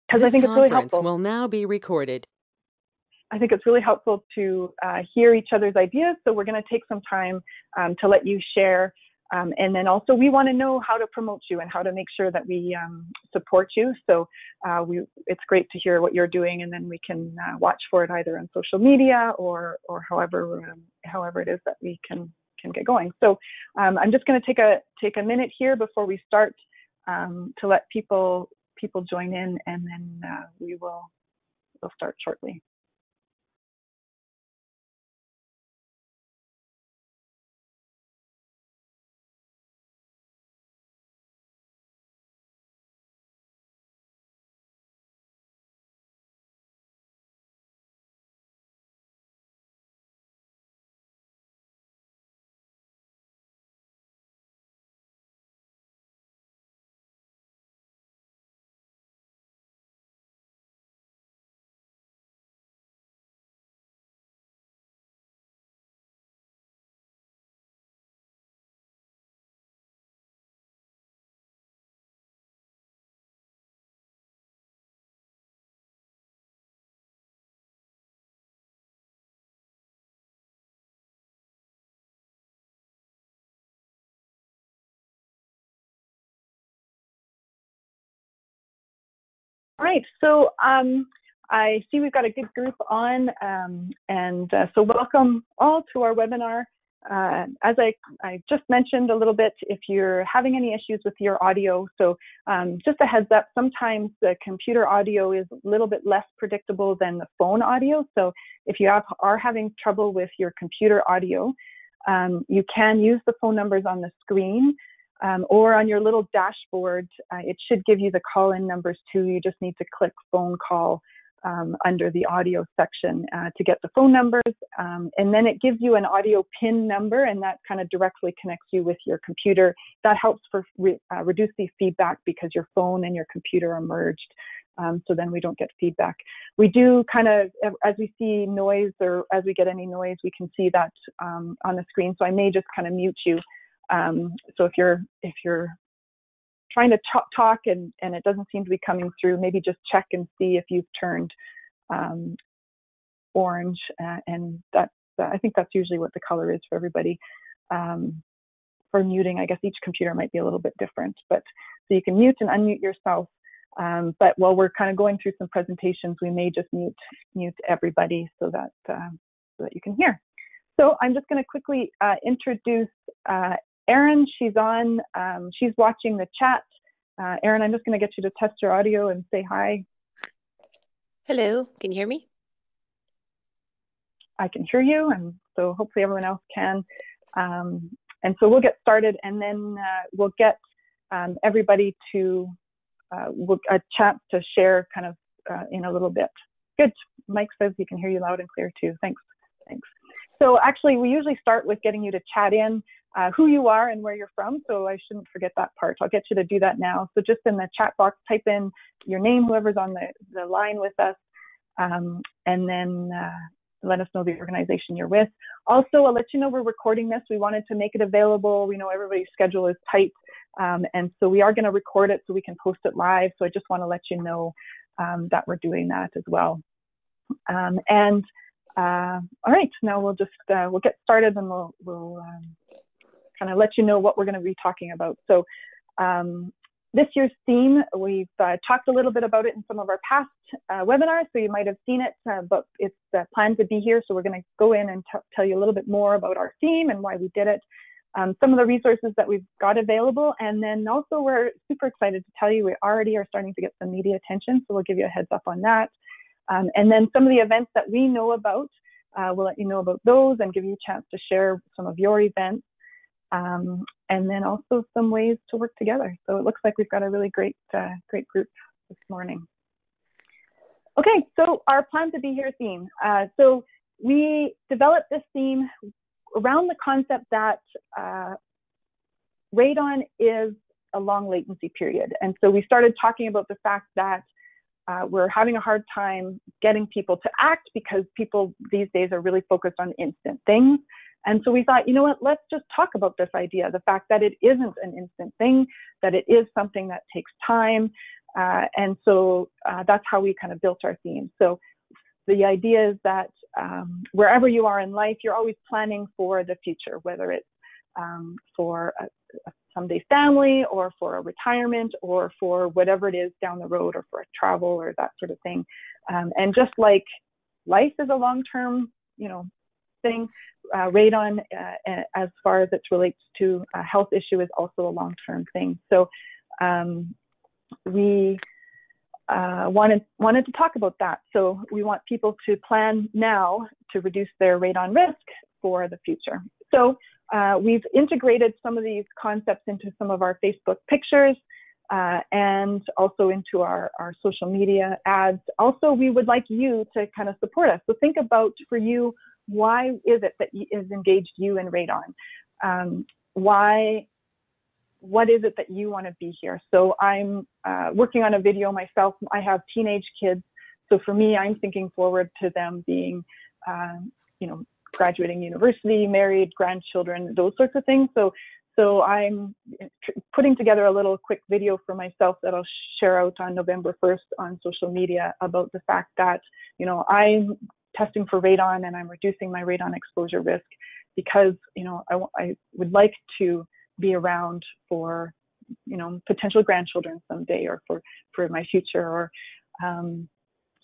because I This think it's really conference helpful. will now be recorded. I think it's really helpful to hear each other's ideas. So we're going to take some time to let you share. And then also we want to know how to promote you and how to make sure that we support you. So it's great to hear what you're doing, and then we can watch for it either on social media or however it is that we can get going. So I'm just going to take a minute here before we start to let people join in, and then we'll start shortly. All right, so I see we've got a good group on, so welcome all to our webinar. As I just mentioned a little bit, if you're having any issues with your audio, so just a heads up, sometimes the computer audio is a little bit less predictable than the phone audio. So if you are having trouble with your computer audio, you can use the phone numbers on the screen. Or on your little dashboard, it should give you the call-in numbers too. You just need to click phone call under the audio section to get the phone numbers. And then it gives you an audio PIN number, and that kind of directly connects you with your computer. That helps for reduce the feedback because your phone and your computer are merged. So then we don't get feedback. We do kind of, as we see noise or as we get any noise, we can see that on the screen. So I may just kind of mute you. So if you're trying to talk and it doesn't seem to be coming through, maybe just check and see if you've turned orange, and that's I think that's usually what the color is for everybody. For muting, I guess each computer might be a little bit different, but so you can mute and unmute yourself. But while we're kind of going through some presentations, we may just mute everybody so that you can hear. So I'm just going to quickly introduce Erin. She's on, she's watching the chat. Erin, I'm just going to get you to test your audio and say hi. Hello, can you hear me? I can hear you, and so hopefully everyone else can. And so we'll get started, and then we'll get everybody to a chance to share kind of in a little bit. Good. Mike says he can hear you loud and clear too. Thanks. So actually, we usually start with getting you to chat in who you are and where you're from, so I shouldn't forget that part. I'll get you to do that now. So just in the chat box, type in your name, whoever's on the line with us, and then let us know the organization you're with. Also, I'll let you know we're recording this. We wanted to make it available. We know everybody's schedule is tight, and so we are going to record it so we can post it live. So I just want to let you know that we're doing that as well. All right, now we'll just we'll get started, and we'll kind of let you know what we're going to be talking about. So this year's theme, we've talked a little bit about it in some of our past webinars, so you might have seen it, but it's planned to be here. So we're going to go in and tell you a little bit more about our theme and why we did it, some of the resources that we've got available, and then also we're super excited to tell you we already are starting to get some media attention, so we'll give you a heads up on that. And then some of the events that we know about, we'll let you know about those and give you a chance to share some of your events. And then also some ways to work together. So it looks like we've got a really great group this morning. Okay, so our Plan to Be Here theme. So we developed this theme around the concept that radon is a long latency period. And so we started talking about the fact that we're having a hard time getting people to act because people these days are really focused on instant things. And so we thought, you know what, let's just talk about this idea, the fact that it isn't an instant thing, that it is something that takes time, And so that's how we kind of built our theme. So the idea is that wherever you are in life, you're always planning for the future, whether it's for a someday family or for a retirement or for whatever it is down the road or for a travel or that sort of thing. And just like life is a long-term, thing, radon, as far as it relates to a health issue, is also a long-term thing. So we wanted to talk about that. So we want people to plan now to reduce their radon risk for the future. So we've integrated some of these concepts into some of our Facebook pictures and also into our social media ads. Also, we would like you to kind of support us. So think about, for you, why is it that is engaged you in radon? What is it that you want to be here? So I'm working on a video myself. I have teenage kids. So for me, I'm thinking forward to them being, graduating university, married, grandchildren, those sorts of things. So I'm putting together a little quick video for myself that I'll share out on November 1st on social media about the fact that, I'm testing for radon and I'm reducing my radon exposure risk because, I would like to be around for, potential grandchildren someday, or for my future, or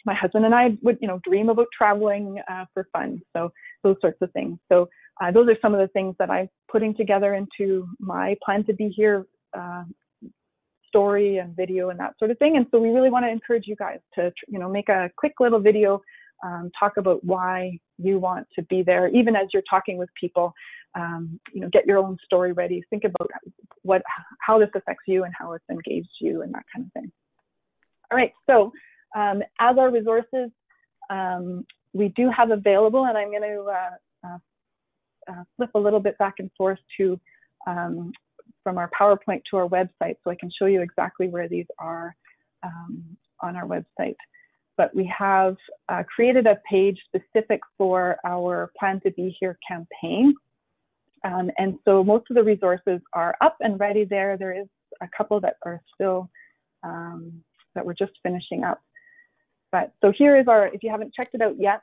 my husband and I would, dream about traveling for fun. So those sorts of things. So those are some of the things that I'm putting together into my plan to be here story and video and that sort of thing. And so we really want to encourage you guys to, make a quick little video, talk about why you want to be there, even as you're talking with people. Get your own story ready. Think about how this affects you and how it's engaged you and that kind of thing. All right. So as our resources, we do have available, and I'm going to flip a little bit back and forth to from our PowerPoint to our website, so I can show you exactly where these are on our website. But we have created a page specific for our Plan to Be Here campaign. And so most of the resources are up and ready there. There is a couple that are still, that we're just finishing up. But so here is our, if you haven't checked it out yet,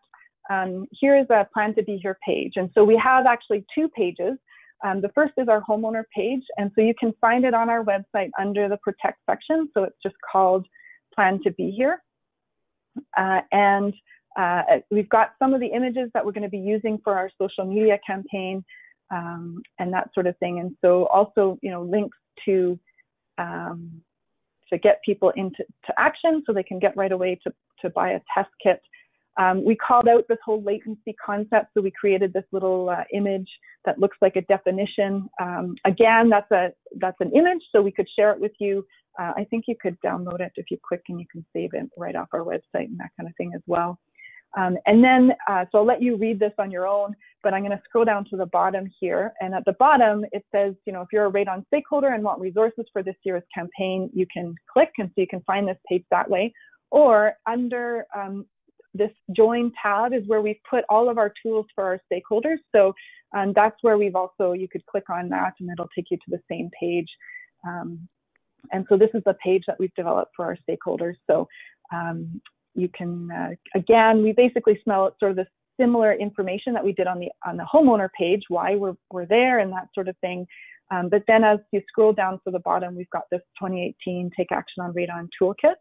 here is a Plan to Be Here page. And so we have actually two pages. The first is our homeowner page. And so you can find it on our website under the Protect section. So it's just called Plan to Be Here. And we've got some of the images that we're going to be using for our social media campaign and that sort of thing. And so also, links to get people into action so they can get right away to buy a test kit. We called out this whole latency concept, so we created this little image that looks like a definition. Again, that's an image, so we could share it with you. I think you could download it if you click, and you can save it right off our website and that kind of thing as well. And then, so I'll let you read this on your own, but I'm going to scroll down to the bottom here. And at the bottom, it says, if you're a Radon stakeholder and want resources for this year's campaign, you can click, and so you can find this page that way. Or under this Join tab is where we've put all of our tools for our stakeholders. So that's where we've also, you could click on that and it'll take you to the same page. And so this is the page that we've developed for our stakeholders. So you can, again, we basically smell it sort of the similar information that we did on the homeowner page, why we're there and that sort of thing. But then as you scroll down to the bottom, we've got this 2018 Take Action on Radon Toolkit.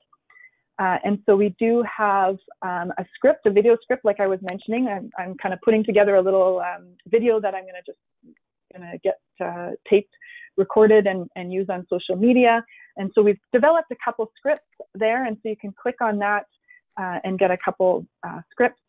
And so we do have a script, a video script, like I was mentioning. I'm kind of putting together a little video that I'm going to get taped, recorded, and use on social media. And so we've developed a couple scripts there, and so you can click on that and get a couple scripts.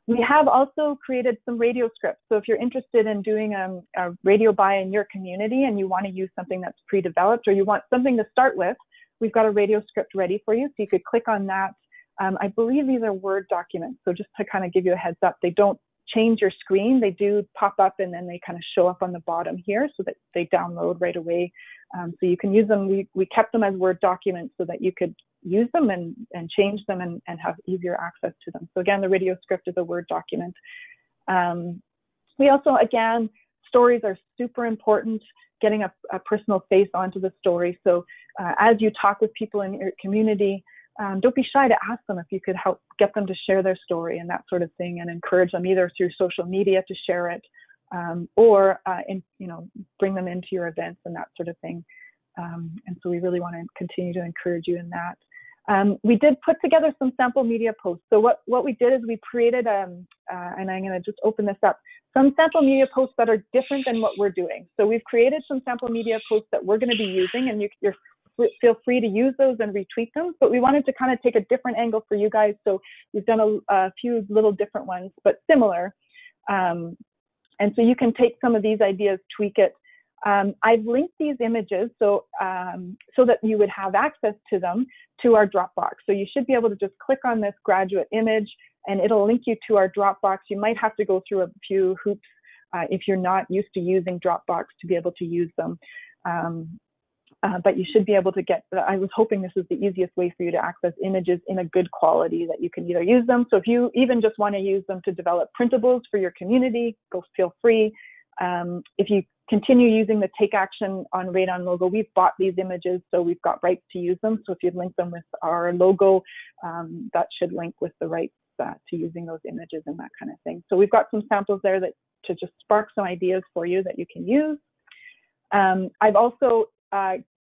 We have also created some radio scripts. So if you're interested in doing a radio buy in your community and you want to use something that's pre-developed, or you want something to start with, we've got a radio script ready for you. So you could click on that. I believe these are Word documents. So just to kind of give you a heads up, they don't change your screen. They do pop up and then they kind of show up on the bottom here so that they download right away. So you can use them. We kept them as Word documents so that you could use them and change them and have easier access to them. So again, the radio script is a Word document. We also, again, stories are super important, getting a personal face onto the story. So as you talk with people in your community, don't be shy to ask them if you could help get them to share their story and that sort of thing, and encourage them either through social media to share it, or bring them into your events and that sort of thing. And so we really want to continue to encourage you in that. We did put together some sample media posts. So what we did is we created, and I'm going to just open this up, some sample media posts that are different than what we're doing. So we've created some sample media posts that we're going to be using, and you're feel free to use those and retweet them. But we wanted to kind of take a different angle for you guys. So we've done a few little different ones, but similar. And so you can take some of these ideas, tweak it. I've linked these images so that you would have access to them to our Dropbox. So you should be able to just click on this graduate image and it'll link you to our Dropbox. You might have to go through a few hoops if you're not used to using Dropbox to be able to use them. But you should be able to get, I was hoping this is the easiest way for you to access images in a good quality that you can either use them. So if you even just want to use them to develop printables for your community, feel free. If you continue using the Take Action on Radon logo, we've bought these images, so we've got rights to use them. So if you'd link them with our logo, that should link with the rights to using those images and that kind of thing. So we've got some samples there that to just spark some ideas for you that you can use. I've also,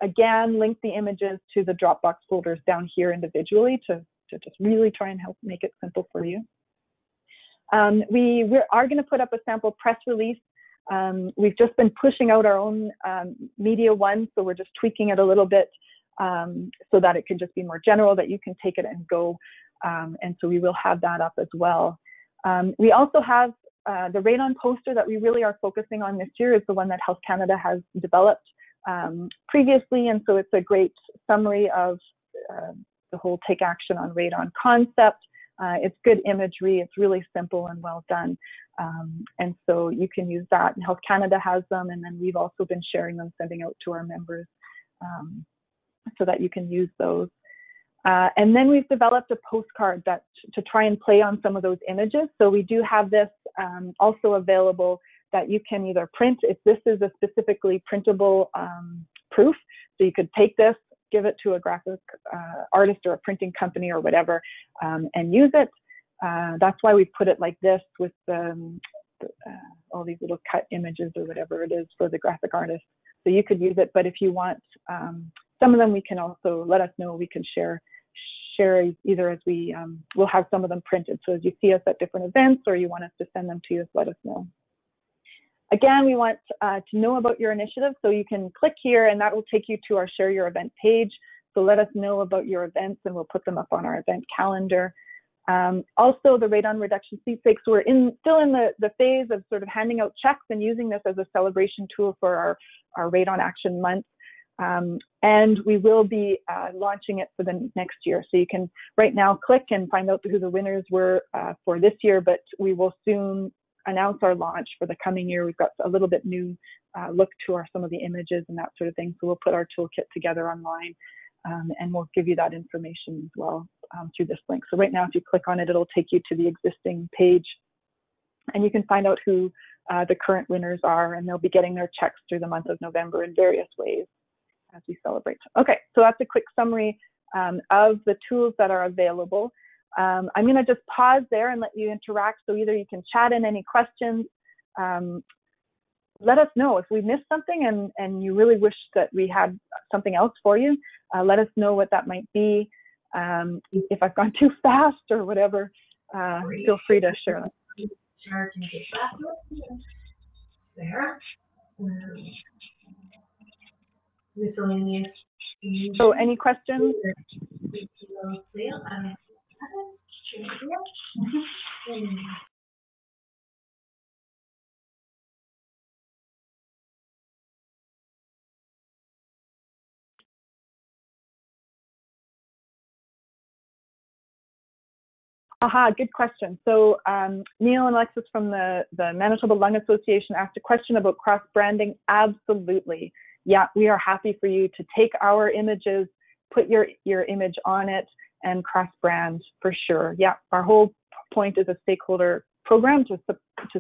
again, linked the images to the Dropbox folders down here individually to just really try and help make it simple for you. We are going to put up a sample press release. We've just been pushing out our own media one, so we're just tweaking it a little bit so that it can just be more general, that you can take it and go. And so we will have that up as well. We also have the Radon poster that we really are focusing on this year is the one that Health Canada has developed previously. And so it's a great summary of the whole Take Action on Radon concept. It's good imagery. It's really simple and well done. And so you can use that. And Health Canada has them. And then we've also been sharing them, sending out to our members so that you can use those. And then we've developed a postcard that to try and play on some of those images. So we do have this also available that you can either print if this is a specifically printable proof. So you could take this, give it to a graphic artist or a printing company or whatever, and use it. That's why we put it like this with all these little cut images or whatever it is for the graphic artist. So you could use it, but if you want some of them, we can also let us know. We can share either as we'll have some of them printed. So as you see us at different events or you want us to send them to you, let us know. Again, we want to know about your initiative, so you can click here and that will take you to our Share Your Event page. So let us know about your events and we'll put them up on our event calendar. Also, the Radon Reduction Sweepstakes, we're still in the phase of sort of handing out checks and using this as a celebration tool for our Radon Action Month. And we will be launching it for the next year. So you can right now click and find out who the winners were for this year, but we will soon announce our launch for the coming year. We've got a little bit new look to some of the images and that sort of thing. So we'll put our toolkit together online and we'll give you that information as well through this link. So right now, if you click on it, it'll take you to the existing page and you can find out who the current winners are, and they'll be getting their checks through the month of November in various ways as we celebrate. Okay, so that's a quick summary of the tools that are available. I'm going to just pause there and let you interact. So either you can chat in any questions. Let us know if we missed something and you really wish that we had something else for you. Let us know what that might be. If I've gone too fast or whatever, feel free to share that. There. Miscellaneous. So any questions? Aha, good question. So Neil and Alexis from the Manitoba Lung Association asked a question about cross-branding. Absolutely. Yeah, we are happy for you to take our images, put your image on it, and cross-brand for sure. Yeah, our whole point is a stakeholder program to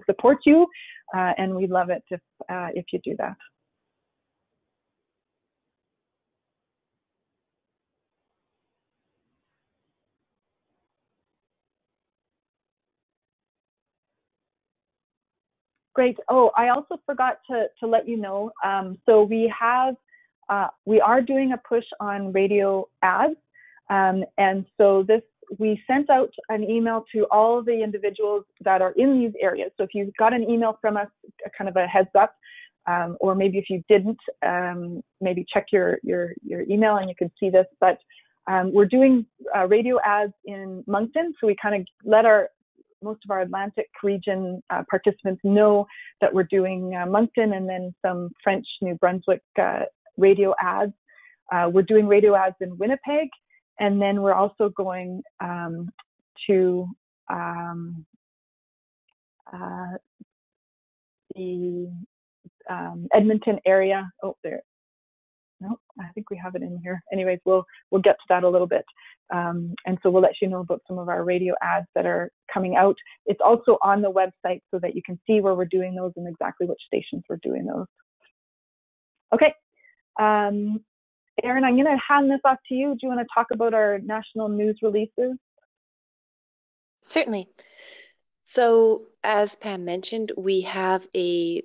support you, and we'd love it if you do that. Great. Oh, I also forgot to let you know. So we are doing a push on radio ads, and so we sent out an email to all the individuals that are in these areas. So if you got an email from us, kind of a heads up, or maybe if you didn't, maybe check your email and you can see this. But we're doing radio ads in Moncton, so we kind of let most of our Atlantic region participants know that we're doing Moncton and then some French New Brunswick radio ads. We're doing radio ads in Winnipeg, and then we're also going to the Edmonton area. Oh, there. No, I think we have it in here. Anyways, we'll get to that a little bit. And so we'll let you know about some of our radio ads that are coming out. It's also on the website so that you can see where we're doing those and exactly which stations we're doing those. Okay. Erin, I'm going to hand this off to you. Do you want to talk about our national news releases? Certainly. So as Pam mentioned, we have a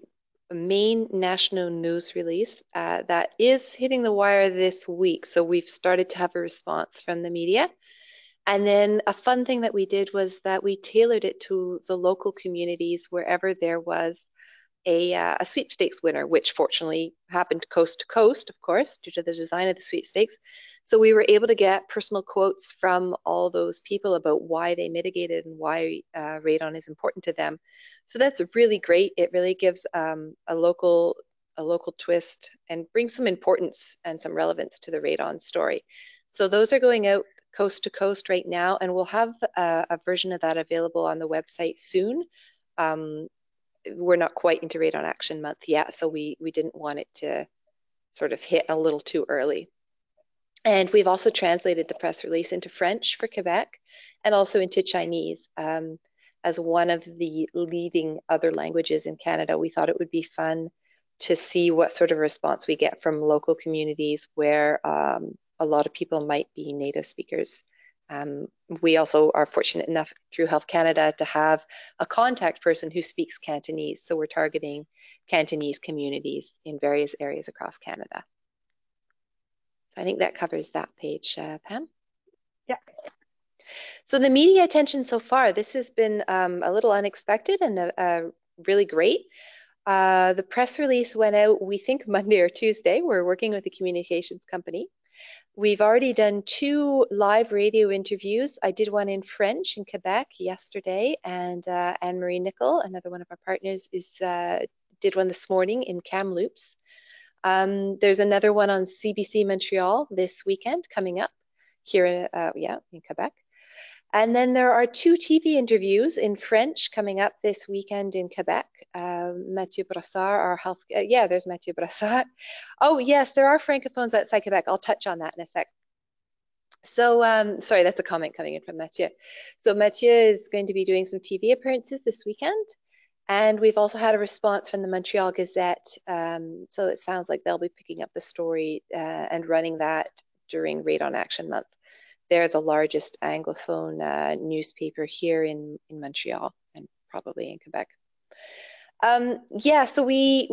main national news release that is hitting the wire this week. So we've started to have a response from the media. And then a fun thing that we did was that we tailored it to the local communities wherever there was a sweepstakes winner, which fortunately happened coast to coast, of course, due to the design of the sweepstakes. So we were able to get personal quotes from all those people about why they mitigated and why radon is important to them. So that's really great. It really gives a local twist and brings some importance and some relevance to the radon story. So those are going out coast to coast right now, and we'll have a version of that available on the website soon. We're not quite into Radon Action Month yet, so we didn't want it to sort of hit a little too early. And we've also translated the press release into French for Quebec and also into Chinese. As one of the leading other languages in Canada, we thought it would be fun to see what sort of response we get from local communities where a lot of people might be native speakers. We also are fortunate enough through Health Canada to have a contact person who speaks Cantonese. So we're targeting Cantonese communities in various areas across Canada. So I think that covers that page, Pam. Yeah. So the media attention so far, this has been a little unexpected and really great. The press release went out, we think Monday or Tuesday. We're working with a communications company. We've already done 2 live radio interviews. I did one in French in Quebec yesterday, and Anne-Marie Nicol, another one of our partners, did one this morning in Kamloops. There's another one on CBC Montreal this weekend coming up here in Quebec. And then there are 2 TV interviews in French coming up this weekend in Quebec. Mathieu Brassard, our health, there's Mathieu Brassard. Oh yes, there are francophones outside Quebec. I'll touch on that in a sec. So, sorry, that's a comment coming in from Mathieu. So Mathieu is going to be doing some TV appearances this weekend. And we've also had a response from the Montreal Gazette. So it sounds like they'll be picking up the story and running that during Radon Action Month. They're the largest Anglophone newspaper here in Montreal and probably in Quebec. So we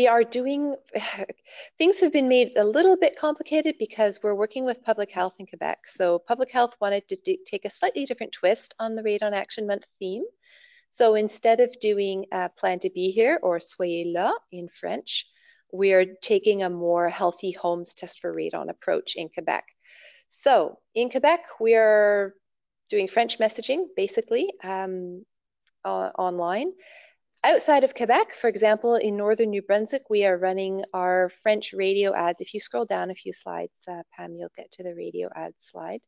are doing, things have been made a little bit complicated because we're working with Public Health in Quebec. So Public Health wanted to take a slightly different twist on the Radon Action Month theme. So instead of doing Plan to Be Here or Soyez là in French, we are taking a more healthy homes test for radon approach in Quebec. So in Quebec, we are doing French messaging, basically, online. Outside of Quebec, for example, in northern New Brunswick, we are running our French radio ads. If you scroll down a few slides, Pam, you'll get to the radio ads slide.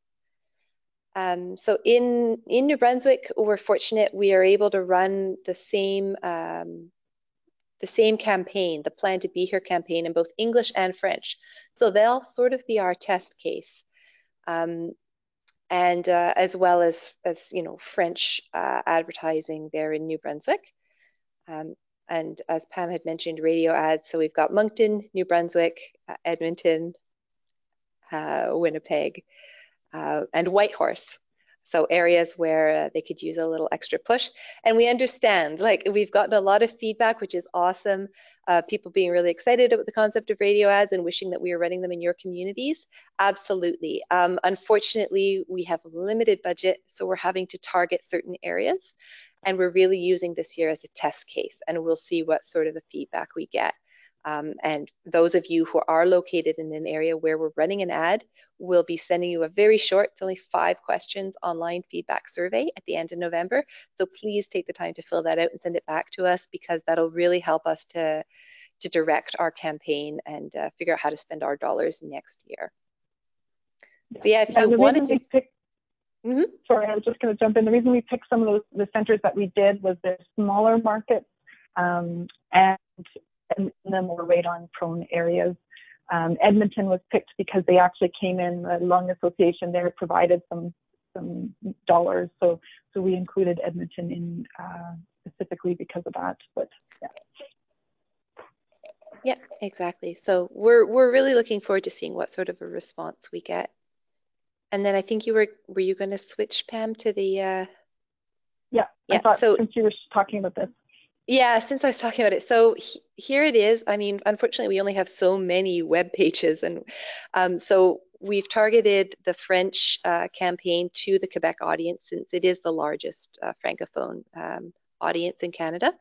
So in New Brunswick, we're fortunate we are able to run the same campaign, the Plan to Be Here campaign, in both English and French. So they'll sort of be our test case. And and as well as French advertising there in New Brunswick. And as Pam had mentioned, radio ads. So we've got Moncton, New Brunswick, Edmonton, Winnipeg, and Whitehorse. So areas where they could use a little extra push. And we understand, like, we've gotten a lot of feedback, which is awesome. People being really excited about the concept of radio ads and wishing that we were running them in your communities. Absolutely. Unfortunately, we have limited budget, so we're having to target certain areas. And we're really using this year as a test case, and we'll see what sort of a feedback we get. And those of you who are located in an area where we're running an ad, we'll be sending you a very short, it's only 5 questions, online feedback survey at the end of November. So please take the time to fill that out and send it back to us, because that'll really help us to direct our campaign and figure out how to spend our dollars next year. So yeah, if you wanted to... Sorry, I was just going to jump in. The reason we picked some of the centers that we did was they're smaller markets and the more radon-prone areas. Edmonton was picked because they actually came in, the Lung Association there provided some dollars, so we included Edmonton in specifically because of that. But yeah. Yeah, exactly. So we're really looking forward to seeing what sort of a response we get. And then I think were you going to switch, Pam, to the... Yeah, I thought since you were talking about this. Yeah, since I was talking about it. So here it is. I mean, unfortunately, we only have so many web pages. And so we've targeted the French campaign to the Quebec audience, since it is the largest Francophone audience in Canada.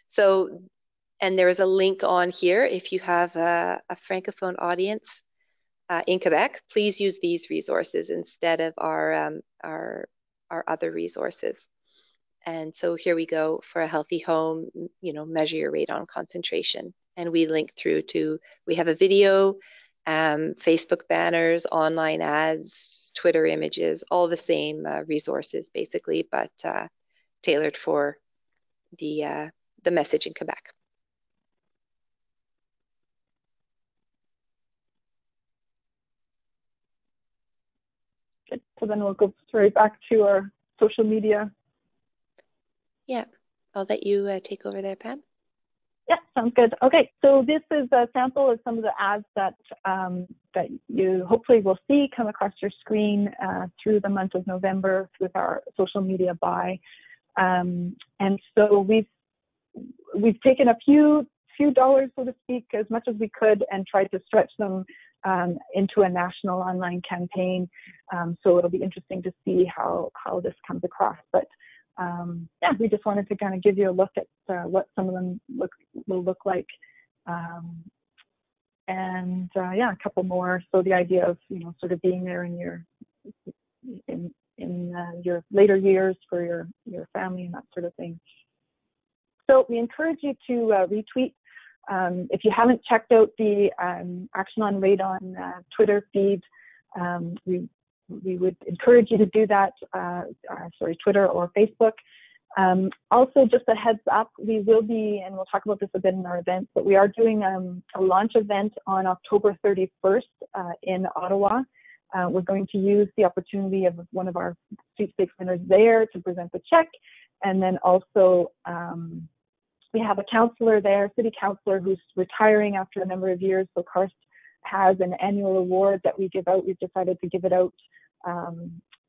So, and there is a link on here. If you have a Francophone audience in Quebec, please use these resources instead of our other resources. And so here we go for a healthy home, measure your radon concentration. And we link through to, we have a video, Facebook banners, online ads, Twitter images, all the same resources basically, but tailored for the message in Quebec. Good. So then we'll go straight back to our social media. Yeah, I'll let you take over there, Pam. Yeah, sounds good. Okay, so this is a sample of some of the ads that that you hopefully will see come across your screen through the month of November with our social media buy. And so we've taken a few dollars, so to speak, as much as we could, and tried to stretch them into a national online campaign. So it'll be interesting to see how this comes across. But yeah, we just wanted to kind of give you a look at what some of them will look like. And yeah, a couple more. So the idea of, sort of being there in your later years for your family and that sort of thing. So we encourage you to retweet. If you haven't checked out the Action on Radon Twitter feed, we would encourage you to do that, Twitter or Facebook. Also, just a heads up, we will be, and we'll talk about this a bit in our events, but we are doing a launch event on October 31st in Ottawa. We're going to use the opportunity of one of our sweepstakes winners there to present the check. And then also, we have a counselor there, city councilor, who's retiring after a number of years. So Karst has an annual award that we give out. We've decided to give it out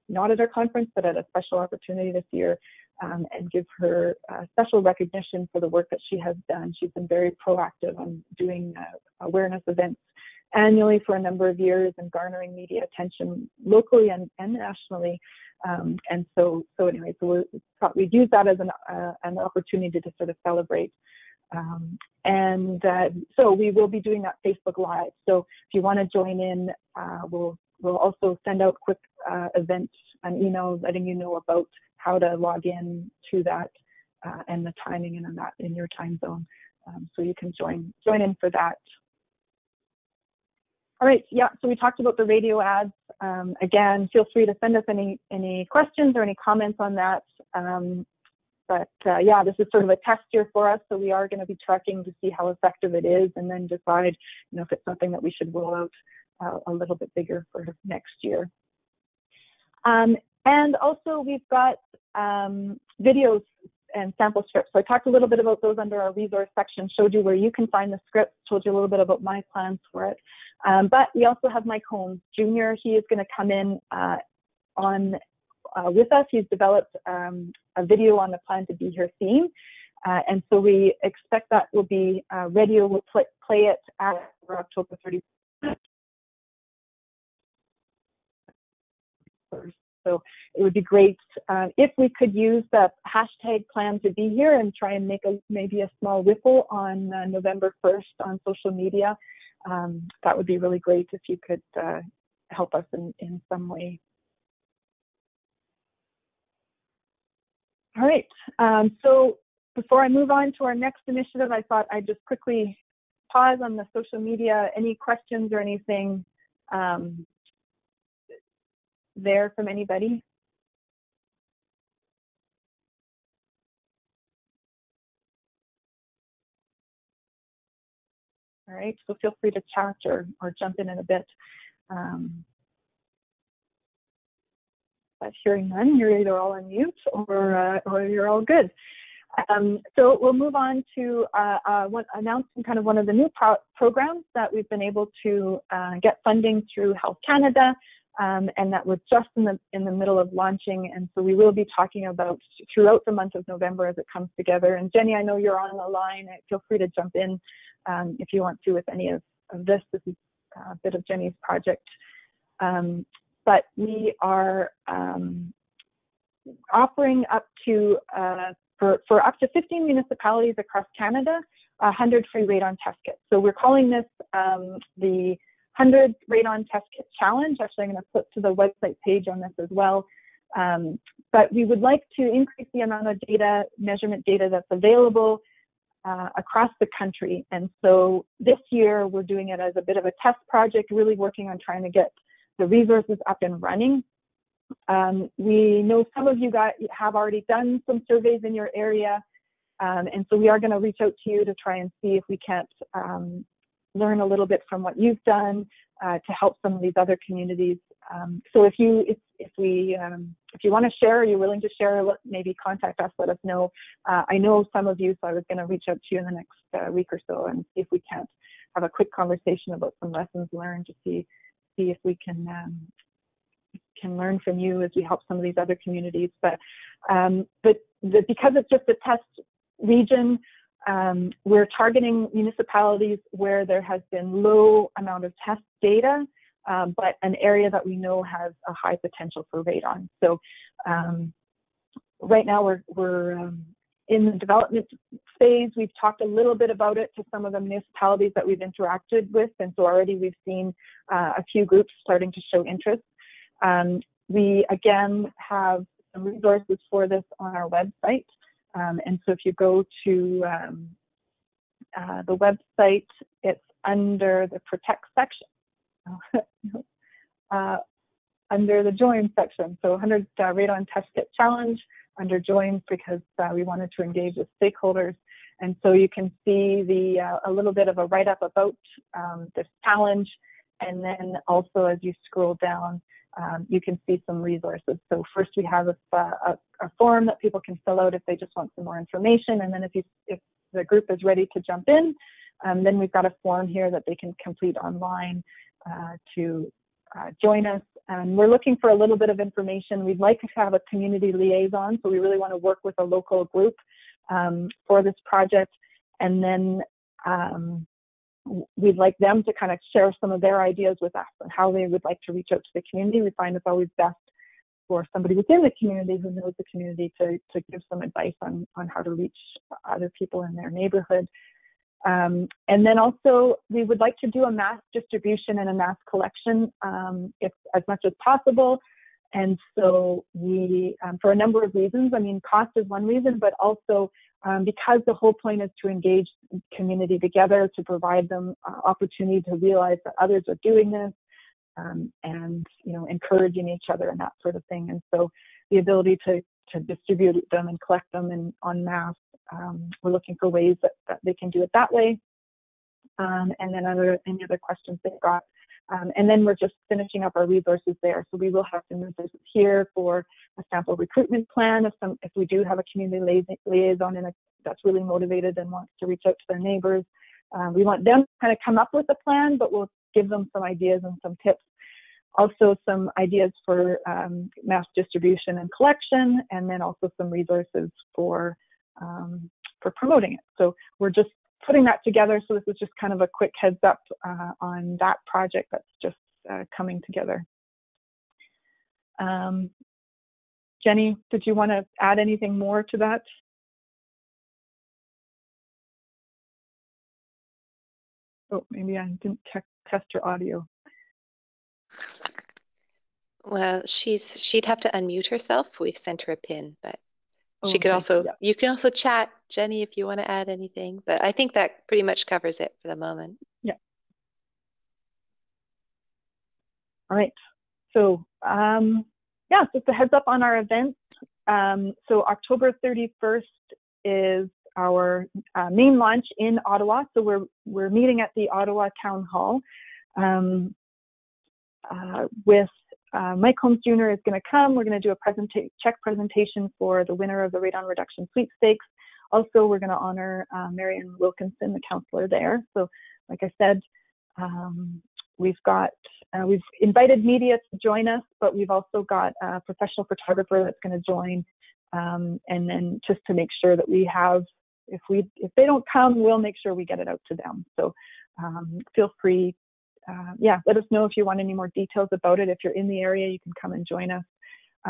not at our conference, but at a special opportunity this year, and give her special recognition for the work that she has done. She's been very proactive on doing awareness events annually for a number of years and garnering media attention locally and nationally. And so anyway, so we've used that as an opportunity to sort of celebrate. So we will be doing that Facebook Live. So if you want to join in, we'll also send out quick events and emails letting you know about how to log in to that and the timing and that in your time zone. So you can join in for that. All right, yeah, so we talked about the radio ads. Again, feel free to send us any questions or any comments on that. Yeah, this is sort of a test year for us, so we are going to be tracking to see how effective it is and then decide, if it's something that we should roll out a little bit bigger for next year. And also we've got videos and sample scripts. So I talked a little bit about those under our resource section, showed you where you can find the scripts, told you a little bit about my plans for it. But we also have Mike Holmes Jr. He is going to come in with us. He's developed a video on the Plan to Be Here theme. And so we expect that will be ready. We'll play it for October 31st. So it would be great if we could use the hashtag Plan to Be Here and try and make maybe a small ripple on November 1st on social media. That would be really great if you could help us in some way. All right, so before I move on to our next initiative, I thought I'd just quickly pause on the social media. Any questions or anything there from anybody? All right, so feel free to chat or jump in a bit. But hearing none, you're either all on mute or you're all good. So we'll move on to announcing kind of one of the new programs that we've been able to get funding through Health Canada, and that we're just in the middle of launching. And so we will be talking about throughout the month of November as it comes together. And Jenny, I know you're on the line. Feel free to jump in if you want to with any of this. This is a bit of Jenny's project. But we are offering up to, for up to 15 municipalities across Canada, 100 free radon test kits. So we're calling this the 100 Radon Test Kit Challenge. Actually, I'm going to flip to the website page on this as well. But we would like to increase the amount of data, measurement data that's available across the country. And so this year, we're doing it as a bit of a test project, really working on trying to get the resources up and running. We know some of you guys have already done some surveys in your area, and so we are going to reach out to you to try and see if we can't learn a little bit from what you've done to help some of these other communities. So if you want to share, or you're willing to share, maybe contact us, let us know. I know some of you, so I was going to reach out to you in the next week or so and see if we can't have a quick conversation about some lessons learned to see if we can learn from you as we help some of these other communities. But because it's just a test region, we're targeting municipalities where there has been low amount of test data, but an area that we know has a high potential for radon. So right now we're in the development phase. We've talked a little bit about it to some of the municipalities that we've interacted with, and so already we've seen a few groups starting to show interest. We again have some resources for this on our website. And so if you go to the website, it's under the Protect section, under the Join section. So 100 Radon Test Kit Challenge under Join, because we wanted to engage with stakeholders. And so you can see a little bit of a write-up about this challenge. And then also as you scroll down, you can see some resources. So first we have a form that people can fill out if they just want some more information. And then if the group is ready to jump in, then we've got a form here that they can complete online to join us. And we're looking for a little bit of information. We'd like to have a community liaison, so we really want to work with a local group for this project. And then we'd like them to kind of share some of their ideas with us and how they would like to reach out to the community. We find it's always best for somebody within the community who knows the community to give some advice on how to reach other people in their neighborhood. And then also we would like to do a mass distribution and a mass collection if as much as possible. And so we, for a number of reasons, I mean, cost is one reason, but also because the whole point is to engage community together, to provide them opportunity to realize that others are doing this, and encouraging each other and that sort of thing. And so the ability to distribute them and collect them en masse, we're looking for ways that they can do it that way. And then any other questions they've got, And then we're just finishing up our resources there. So we will have some resources here for a sample recruitment plan if we do have a community liaison that's really motivated and wants to reach out to their neighbors. We want them to kind of come up with a plan, but we'll give them some ideas and some tips. Also some ideas for mass distribution and collection, and then also some resources for promoting it. So we're just putting that together. So this is just kind of a quick heads up on that project that's just coming together. Jenny, did you want to add anything more to that? Oh, maybe I didn't test your audio. Well, she'd have to unmute herself. We've sent her a pin, but she could Okay, also, yeah. you can also chat, Jenny, if you want to add anything, but I think that pretty much covers it for the moment. Yeah. All right. So, yeah, just a heads up on our events. So October 31st is our main launch in Ottawa. So we're meeting at the Ottawa Town Hall with Mike Holmes Jr. is going to come. We're going to do a check presentation for the winner of the Radon Reduction Sweepstakes. Also, we're going to honor Marion Wilkinson, the counselor there. So, like I said, we've invited media to join us, but we've also got a professional photographer that's going to join, and then just to make sure that we have, if they don't come, we'll make sure we get it out to them. So feel free. Yeah, let us know if you want any more details about it. If you're in the area, you can come and join us.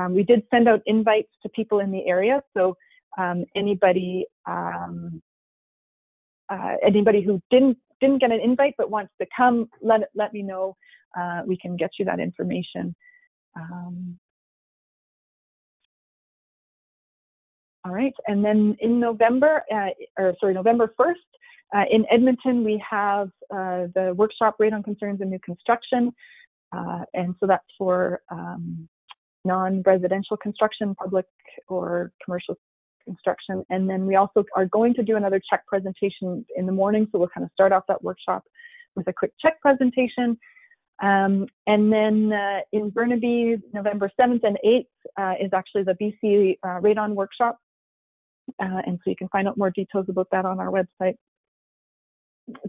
We did send out invites to people in the area, so anybody who didn't get an invite but wants to come, let me know. We can get you that information. All right, and then in November 1st, in Edmonton, we have the workshop Radon Concerns in New Construction, and so that's for non-residential construction, public or commercial construction. And then we also are going to do another check presentation in the morning, so we'll kind of start off that workshop with a quick check presentation. And then in Burnaby, November 7th and 8th is actually the BC Radon workshop, and so you can find out more details about that on our website.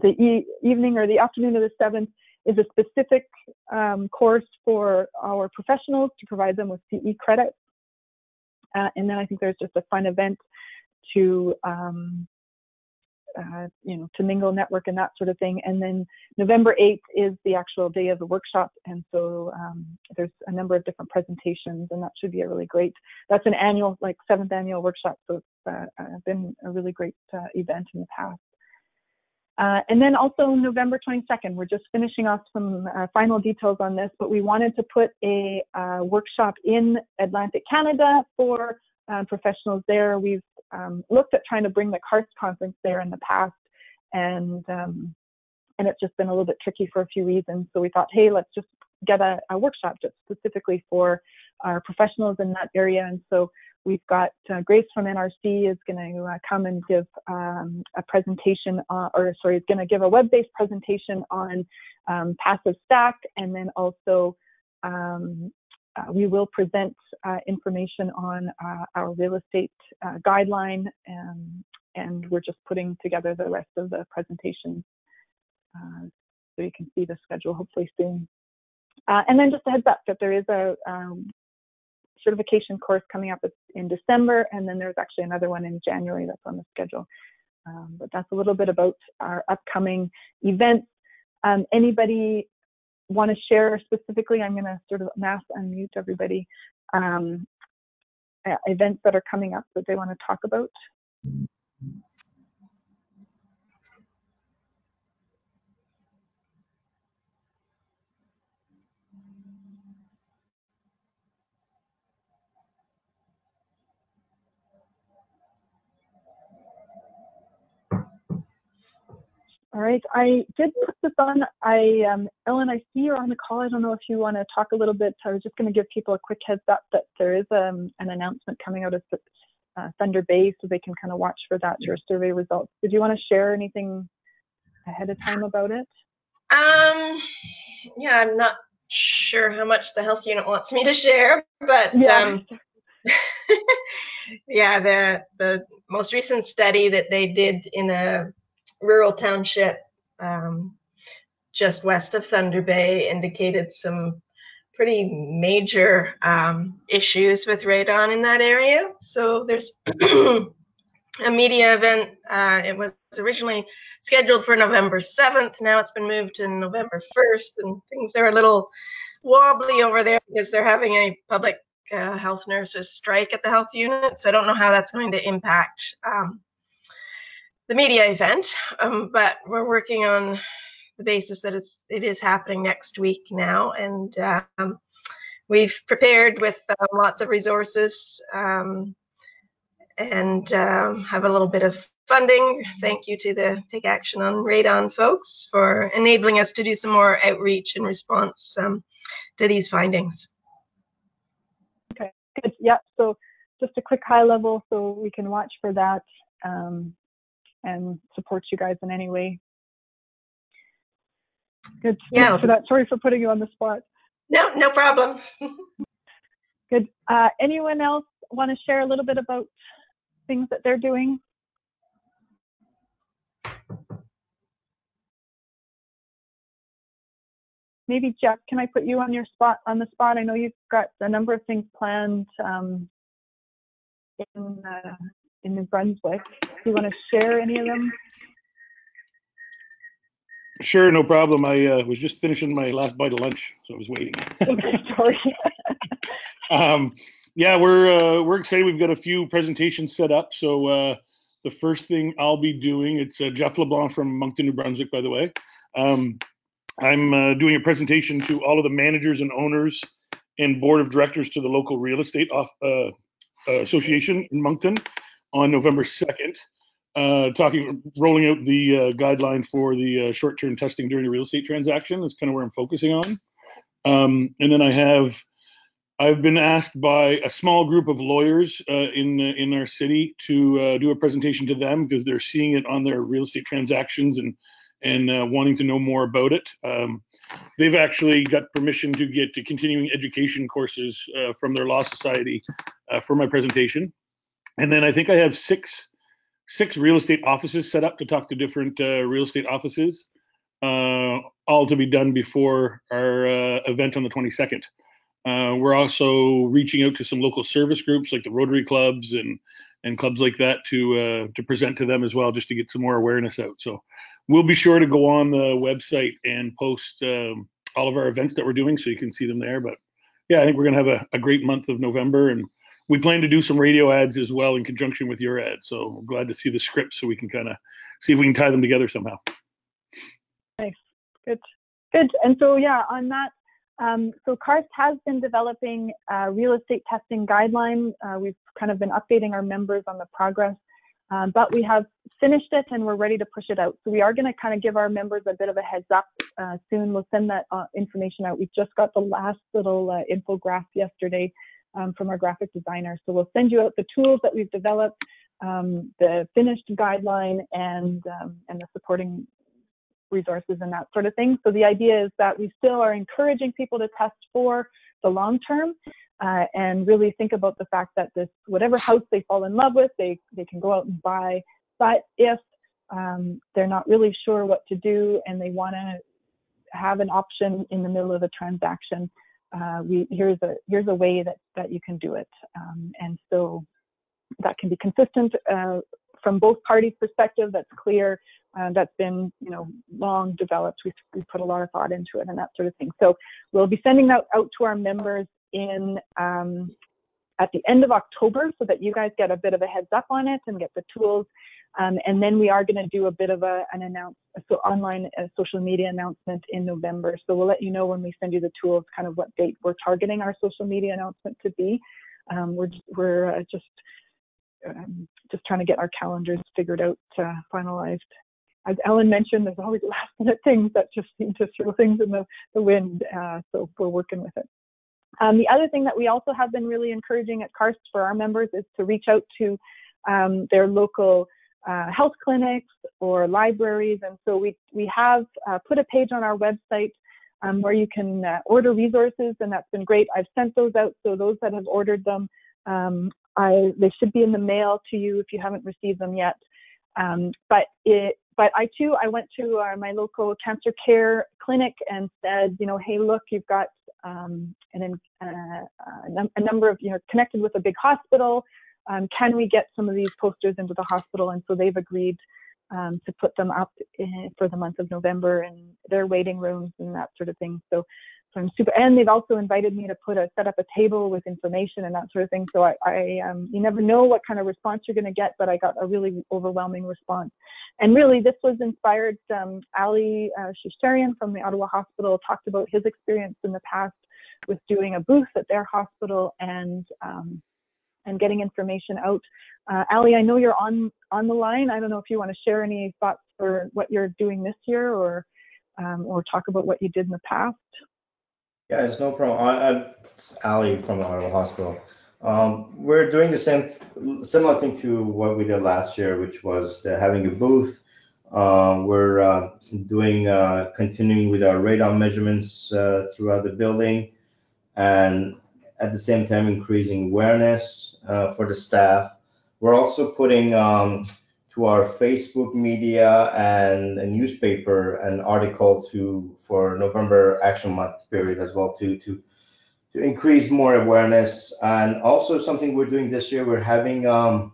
The evening or the afternoon of the 7th is a specific course for our professionals to provide them with CE credits. And then I think there's just a fun event to, to mingle, network, and that sort of thing. And then November 8th is the actual day of the workshop. And so there's a number of different presentations, and that should be a really great, that's an annual, 7th annual workshop. So it's been a really great event in the past. And then also November 22nd, we're just finishing off some final details on this, but we wanted to put a workshop in Atlantic Canada for professionals there. We've looked at trying to bring the CARTS conference there in the past, and it's just been a little bit tricky for a few reasons. So we thought, hey, let's just get a workshop just specifically for our professionals in that area. And so we've got Grace from NRC is going to come and give a presentation, is going to give a web-based presentation on passive stack, and then also we will present information on our real estate guideline, and we're just putting together the rest of the presentation so you can see the schedule hopefully soon. And then just a heads up that there is a certification course coming up in December, and then there's actually another one in January that's on the schedule. But that's a little bit about our upcoming events. Anybody want to share specifically? I'm going to sort of mass unmute everybody. Events that are coming up that they want to talk about. All right, I did put this on. Ellen, I see you're on the call. I don't know if you want to talk a little bit. I was just going to give people a quick heads up that there is an announcement coming out of Thunder Bay, so they can kind of watch for that, your survey results. Did you want to share anything ahead of time about it? Yeah, I'm not sure how much the health unit wants me to share, but Yeah. yeah, the most recent study that they did in a rural township just west of Thunder Bay indicated some pretty major issues with radon in that area. So there's a media event. It was originally scheduled for November 7th. Now it's been moved to November 1st, and things are a little wobbly over there because they're having a public health nurses strike at the health unit. So I don't know how that's going to impact the media event, but we're working on the basis that it is happening next week now, and we've prepared with lots of resources and have a little bit of funding. Thank you to the Take Action on Radon folks for enabling us to do some more outreach in response to these findings. Okay, good. Yeah, so just a quick high level so we can watch for that and support you guys in any way. Good. Yeah. Thanks for that. Sorry for putting you on the spot. No problem. Good. Anyone else want to share a little bit about things that they're doing? Maybe Jeff, can I put you on the spot? I know you've got a number of things planned in New Brunswick. Do you want to share any of them? Sure, no problem. I was just finishing my last bite of lunch, so I was waiting. Okay, sorry. Yeah, we're excited. We've got a few presentations set up. So the first thing I'll be doing, it's Jeff LeBlanc from Moncton, New Brunswick, by the way. I'm doing a presentation to all of the managers and owners and board of directors to the local real estate association in Moncton on November 2nd. Rolling out the guideline for the short-term testing during a real estate transaction. That's kind of where I'm focusing on. And then I've been asked by a small group of lawyers in our city to do a presentation to them because they're seeing it on their real estate transactions and wanting to know more about it. They've actually got permission to get to continuing education courses from their law society for my presentation. And then I think I have six real estate offices set up to talk to different real estate offices, all to be done before our event on the 22nd. We're also reaching out to some local service groups like the Rotary clubs and clubs like that to present to them as well, just to get some more awareness out. So we'll be sure to go on the website and post all of our events that we're doing so you can see them there. But yeah, I think we're going to have a great month of November, and we plan to do some radio ads as well in conjunction with your ads. So we're glad to see the scripts so we can kind of see if we can tie them together somehow. Nice. Good. And so, yeah, on that, so Karst has been developing a real estate testing guideline. We've kind of been updating our members on the progress, but we have finished it and we're ready to push it out. So we are going to kind of give our members a bit of a heads up soon. We'll send that information out. We just got the last little infograph yesterday from our graphic designer. So we'll send you out the tools that we've developed, the finished guideline, and the supporting resources and that sort of thing. So the idea is that we still are encouraging people to test for the long term and really think about the fact that this, whatever house they fall in love with, they can go out and buy. But if they're not really sure what to do and they want to have an option in the middle of a transaction, here's a way that you can do it, and so that can be consistent from both parties' perspective. That's clear. That's been long developed. We put a lot of thought into it and that sort of thing. So we'll be sending that out to our members in at the end of October so that you guys get a bit of a heads up on it and get the tools. And then we are going to do a bit of online social media announcement in November. So we'll let you know when we send you the tools, kind of what date we're targeting our social media announcement to be. We're just trying to get our calendars figured out, finalized. As Ellen mentioned, there's always last minute things that just seem to throw things in the wind. So we're working with it. The other thing that we also have been really encouraging at Karst for our members is to reach out to their local health clinics or libraries. And so we have put a page on our website where you can order resources, and that's been great. I've sent those out, so those that have ordered them, they should be in the mail to you if you haven't received them yet. But I went to my local cancer care clinic and said, hey, look, you've got a number of, connected with a big hospital. Can we get some of these posters into the hospital? And so they've agreed to put them up for the month of November in their waiting rooms and that sort of thing. So I'm super, and they've also invited me to set up a table with information and that sort of thing. So you never know what kind of response you're going to get, but I got a really overwhelming response. And really, this was inspired. Ali Shisharian from the Ottawa Hospital talked about his experience in the past with doing a booth at their hospital and getting information out. Ali, I know you're on the line. I don't know if you want to share any thoughts for what you're doing this year, or talk about what you did in the past. Yeah, it's no problem. It's Ali from the Ottawa Hospital. We're doing the similar thing to what we did last year, which was having a booth. We're continuing with our radon measurements throughout the building, and at the same time increasing awareness for the staff. We're also putting to our Facebook media and a newspaper an article for November Action Month period as well to increase more awareness. And also something we're doing this year, we're having a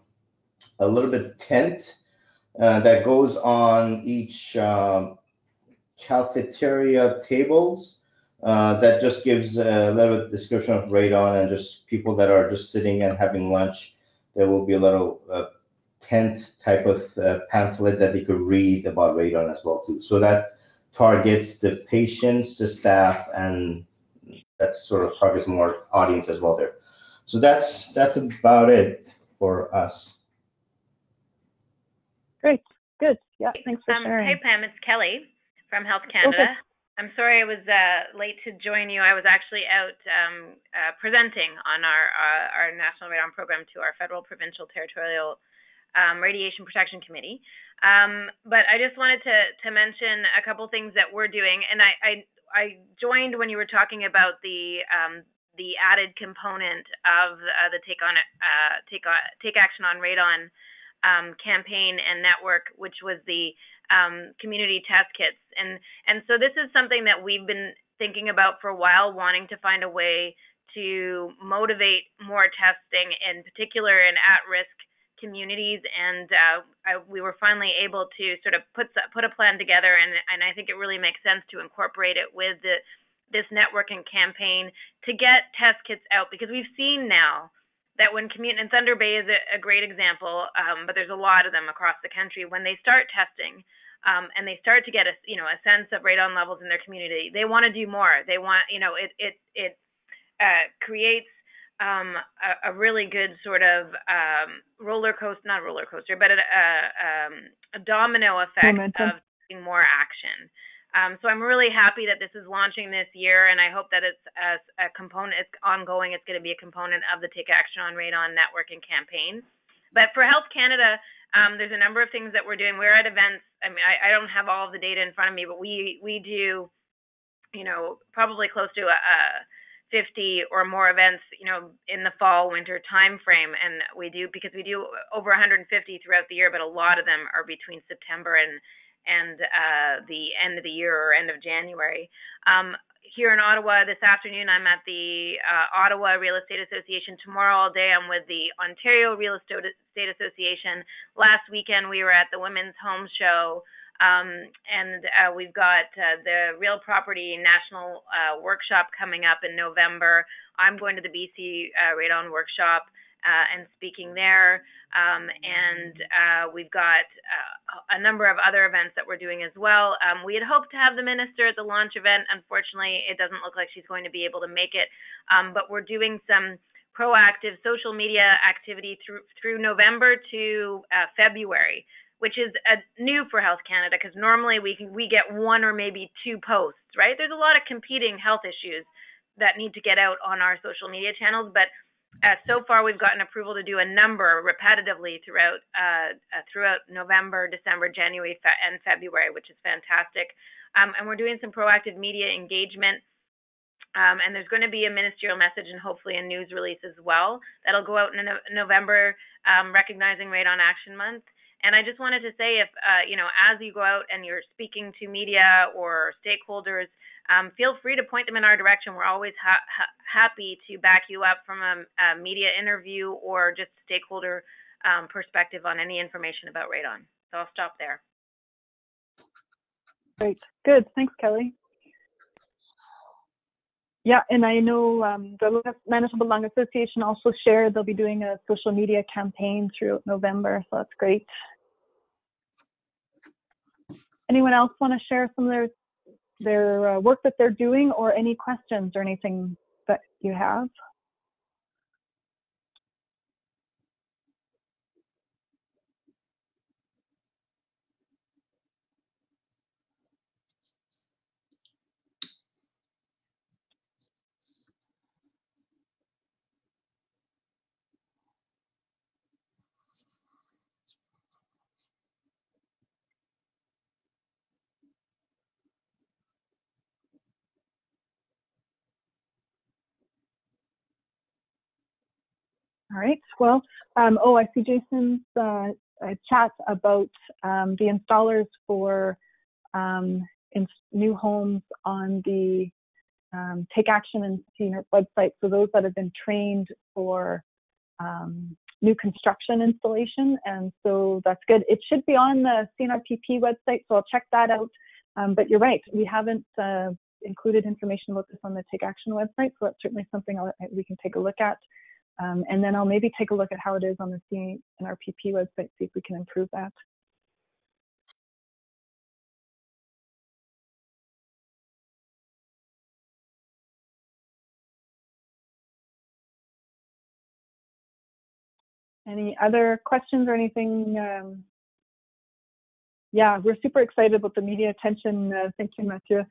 little bit tent that goes on each cafeteria tables. That just gives a little description of radon, and just people that are just sitting and having lunch, there will be a little tent type of pamphlet that they could read about radon as well too. So that targets the patients, the staff, and that sort of targets more audience as well there. So that's about it for us. Great, good. Yeah, thanks for sharing. Hey Pam, it's Kelly from Health Canada. Okay. I'm sorry I was late to join you. I was actually out presenting on our National Radon Program to our Federal, Provincial, Territorial Radiation Protection Committee. But I just wanted to mention a couple things that we're doing. And I joined when you were talking about the added component of the Take Action on Radon campaign and network, which was the community test kits. And so this is something that we've been thinking about for a while, wanting to find a way to motivate more testing, in particular in at-risk communities. And we were finally able to sort of put a plan together, and I think it really makes sense to incorporate it with this networking campaign to get test kits out, because we've seen now that when and Thunder Bay is a great example, but there's a lot of them across the country, when they start testing and they start to get a sense of radon levels in their community, they want to do more. They want, it creates a really good sort of not roller coaster, but a domino effect Momentum. Of taking more action. So I'm really happy that this is launching this year, and I hope that it's a component, it's ongoing, it's going to be a component of the Take Action on Radon networking campaign. But for Health Canada, there's a number of things that we're doing. We're at events. I mean, I don't have all of the data in front of me, but we do, probably close to 50 or more events, in the fall, winter time frame. And we do over 150 throughout the year, but a lot of them are between September and the end of the year or end of January. Here in Ottawa this afternoon, I'm at the Ottawa Real Estate Association. Tomorrow all day, I'm with the Ontario Real Estate Association. Last weekend, we were at the Women's Home Show, and we've got the Real Property National Workshop coming up in November. I'm going to the BC Radon Workshop and speaking there, and we've got a number of other events that we're doing as well. We had hoped to have the minister at the launch event. Unfortunately, it doesn't look like she's going to be able to make it, but we're doing some proactive social media activity through November to February, which is new for Health Canada, because normally we get one or maybe two posts, right? There's a lot of competing health issues that need to get out on our social media channels, but so far, we've gotten approval to do a number repetitively throughout November, December, January, and February, which is fantastic. And we're doing some proactive media engagement. And there's going to be a ministerial message and hopefully a news release as well that'll go out in November, recognizing Radon Action Month. And I just wanted to say, if as you go out and you're speaking to media or stakeholders, feel free to point them in our direction. We're always happy to back you up from a media interview or just stakeholder perspective on any information about radon. So I'll stop there. Great, good, thanks, Kelly. Yeah, and I know the Manitoba Lung Association also shared they'll be doing a social media campaign throughout November, so that's great. Anyone else want to share some of their work that they're doing, or any questions or anything that you have? All right, well, I see Jason's chat about the installers for in new homes on the Take Action and C-NRPP website. So those that have been trained for new construction installation, and so that's good. It should be on the C-NRPP website, so I'll check that out. But you're right, we haven't included information about this on the Take Action website, so that's certainly something we can take a look at. And then I'll maybe take a look at how it is on the C-NRPP website, see if we can improve that. Any other questions or anything? Yeah, we're super excited about the media attention. Thank you, Mathieu.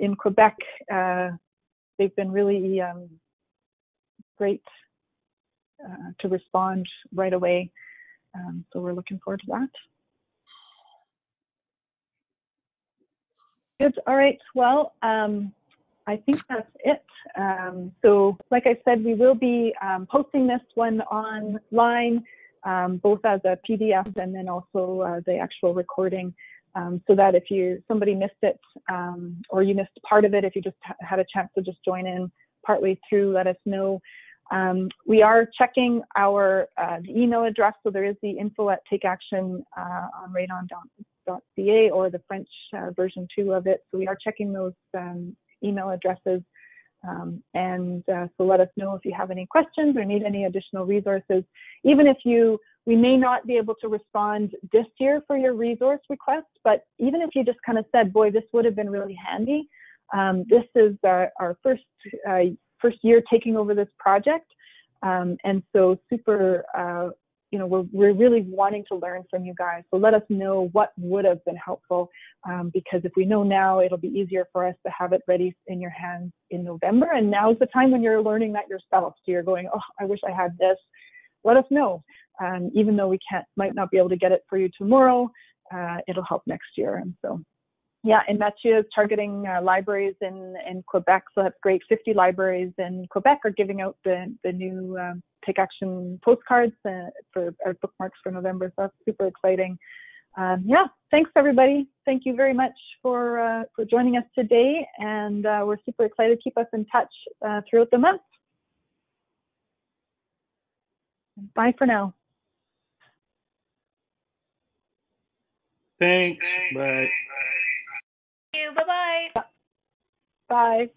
In Quebec, they've been really great to respond right away. So we're looking forward to that. Good. All right. Well, I think that's it. So like I said, we will be posting this one online, both as a PDF and then also the actual recording, so that if somebody missed it or you missed part of it, if you just had a chance to just join in partway through, let us know. We are checking our the email address, so there is the info@takeaction on radon.ca or the French version 2 of it. So we are checking those email addresses, so let us know if you have any questions or need any additional resources. Even if we may not be able to respond this year for your resource request, but even if you just kind of said, boy, this would have been really handy. This is our first year taking over this project, and so super, we're really wanting to learn from you guys. So let us know what would have been helpful, because if we know now, it'll be easier for us to have it ready in your hands in November. And now's the time when you're learning that yourself. So you're going, oh, I wish I had this. Let us know. Even though we might not be able to get it for you tomorrow, it'll help next year. And so, yeah, and Mathieu is targeting libraries in Quebec, so that's great. 50 libraries in Quebec are giving out the new Take Action postcards for our bookmarks for November, so that's super exciting. Yeah, thanks everybody. Thank you very much for joining us today, and we're super excited. Keep us in touch throughout the month. Bye for now. Thanks. Bye. Thank you. Bye-bye. Bye.